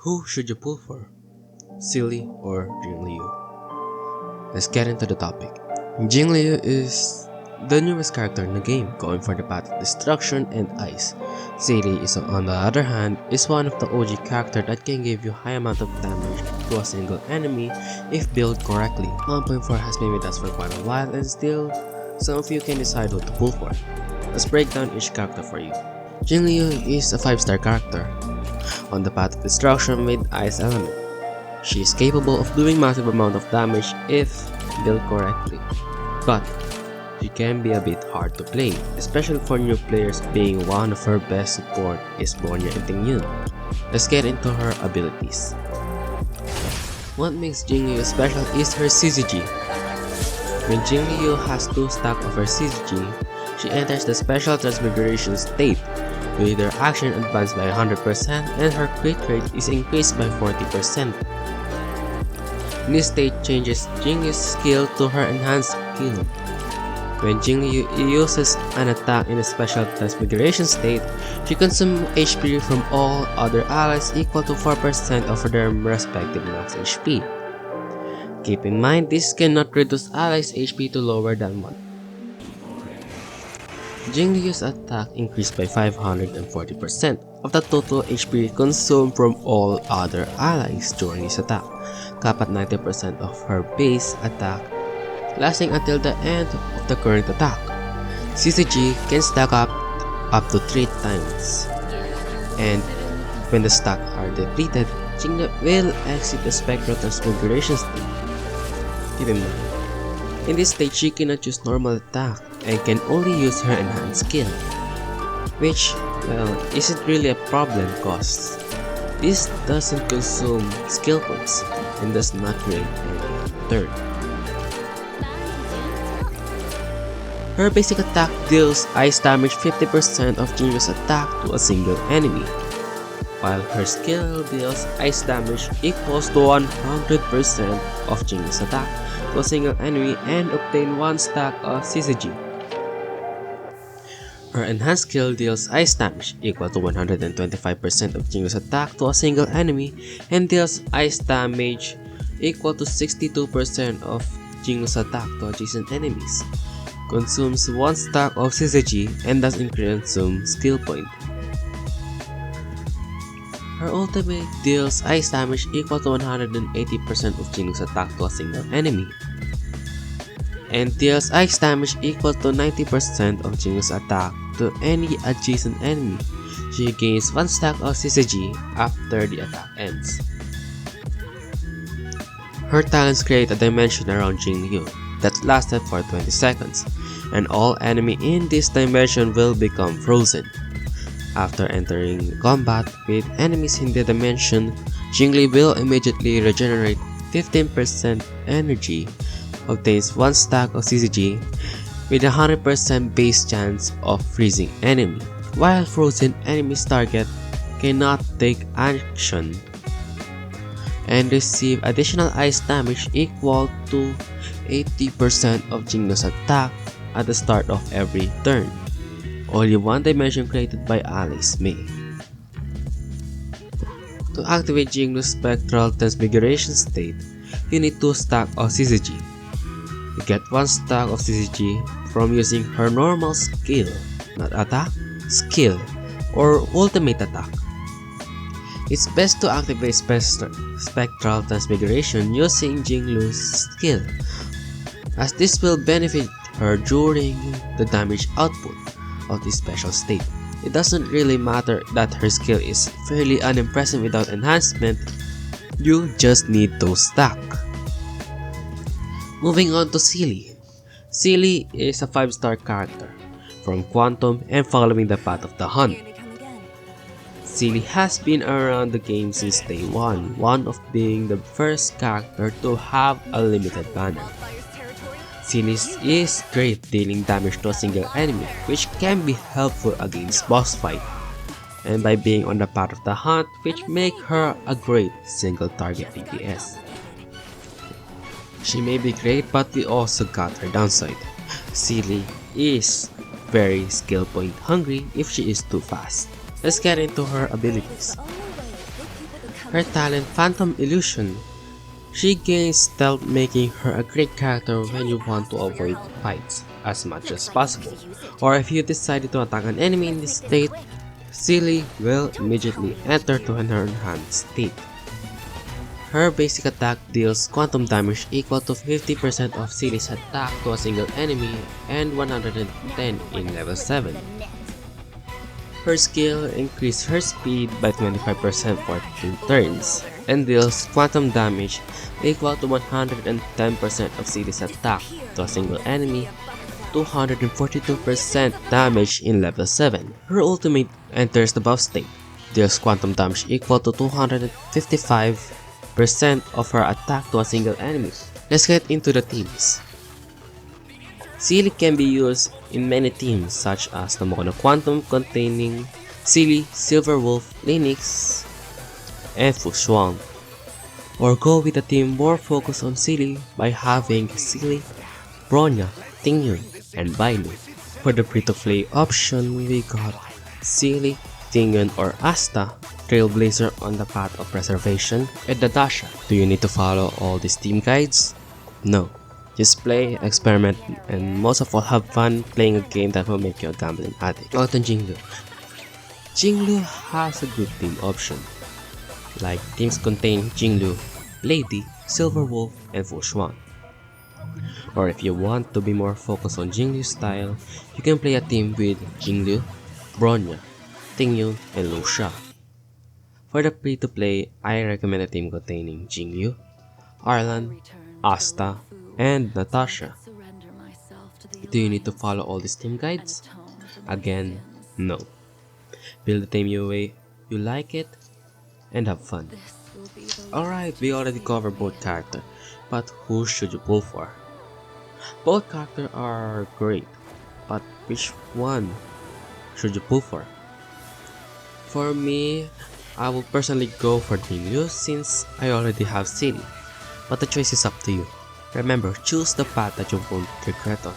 Who should you pull for? Selee or Jingliu? Let's get into the topic. Jingliu is the newest character in the game, going for the path of destruction and ice. Selee is, on the other hand, is one of the OG characters that can give you high amount of damage to a single enemy if built correctly. 1.4 has been with us for quite a while and still, some of you can decide what to pull for. Let's break down each character for you. Jingliu is a 5-star character on the path of destruction with ice element. She is capable of doing massive amount of damage if built correctly, but she can be a bit hard to play, especially for new players, being one of her best support is Bonya and Tingyun. Let's get into her abilities. What makes Jingliu special is her CCG. When Jingliu has 2 stacks of her CCG, she enters the special transmigration state, with her action advanced by 100% and her crit rate is increased by 40%. This state changes Jingliu's skill to her enhanced skill. When Jingliu uses an attack in a special transmigration state, she consumes HP from all other allies equal to 4% of their respective max HP. Keep in mind, this cannot reduce allies' HP to lower than 1. Jingliu's attack increased by 540% of the total HP consumed from all other allies during this attack, capped at 90% of her base attack, lasting until the end of the current attack. CCG can stack up to 3 times, and when the stacks are depleted, Jingliu will exit the spectral transmigration state. Keep in mind, in this state she cannot use normal attack and can only use her enhanced skill, which, well, isn't really a problem cause this doesn't consume skill points and does not create any turn. Her basic attack deals ice damage 50% of Jingliu's attack to a single enemy, while her skill deals ice damage equals to 100% of Jingliu's attack to a single enemy and obtain 1 stack of CCG. Her enhanced skill deals ice damage equal to 125% of Jingliu's attack to a single enemy and deals ice damage equal to 62% of Jingliu's attack to adjacent enemies. Consumes 1 stack of CCG and doesn't consume skill point. Her ultimate deals ice damage equal to 180% of Jingliu's attack to a single enemy, and deals ice damage equal to 90% of Jingliu's attack to any adjacent enemy. She gains 1 stack of CCG after the attack ends. Her talents create a dimension around Jingliu that lasted for 20 seconds, and all enemy in this dimension will become frozen. After entering combat with enemies in the dimension, Jingliu will immediately regenerate 15% energy, obtains 1 stack of CCG with a 100% base chance of freezing enemy, while frozen enemy's target cannot take action, and receive additional ice damage equal to 80% of Jingliu's attack at the start of every turn. Only 1 dimension created by allies may. To activate Jingliu's spectral transmigration state, you need 2 stacks of CCG. You get 1 stack of CCG from using her normal skill, not attack, skill, or ultimate attack. It's best to activate spectral transmigration using Jingliu's skill, as this will benefit her during the damage output of this special state. It doesn't really matter that her skill is fairly unimpressive without enhancement, you just need to stack. Moving on to Selee. Selee is a 5-star character from Quantum and following the path of the Hunt. Selee has been around the game since day 1 of being the first character to have a limited banner. Selee is great dealing damage to a single enemy, which can be helpful against boss fight, and by being on the path of the Hunt, which make her a great single target DPS. She may be great, but we also got her downside. Selee is very skill point hungry if she is too fast. Let's get into her abilities. Her talent, Phantom Illusion. She gains stealth, making her a great character when you want to avoid fights as much as possible. Or if you decided to attack an enemy in this state, Selee will immediately enter to an enhanced state. Her basic attack deals quantum damage equal to 50% of Selee's attack to a single enemy and 110 in level 7. Her skill increases her speed by 25% for 2 turns and deals quantum damage equal to 110% of Selee's attack to a single enemy, 242% damage in level 7. Her ultimate enters the buff state, deals quantum damage equal to 255% of her attack to a single enemy. Let's get into the teams. Selee can be used in many teams such as the Mono Quantum containing Selee, Silver Wolf, Lynx, and Fu Shuang. Or go with a team more focused on Selee by having Selee, Bronya, Jingliu, and Bailu. For the free-to-play option, we got Selee, Jingliu, or Asta, Trailblazer on the path of preservation, and Natasha. Do you need to follow all these team guides? No. Just play, experiment, and most of all have fun playing a game that will make you a gambling addict. Out on Jingliu. Jingliu has a good team option. Like teams contain Jingliu, Lady, Silver Wolf, and Fu Shuang. Or if you want to be more focused on Jingliu style, you can play a team with Jingliu, Bronya, Jingliu, and Luxia. For the free-to-play, I recommend a team containing Jingliu, Arlan, Asta, and Natasha. Do you need to follow all these team guides? Again, no. Build the team your way you like it and have fun. Alright, we already covered both characters, but who should you pull for? Both characters are great, but which one should you pull for? For me, I will personally go for Jingliu since I already have Selee, but the choice is up to you. Remember, choose the path that you won't regret on.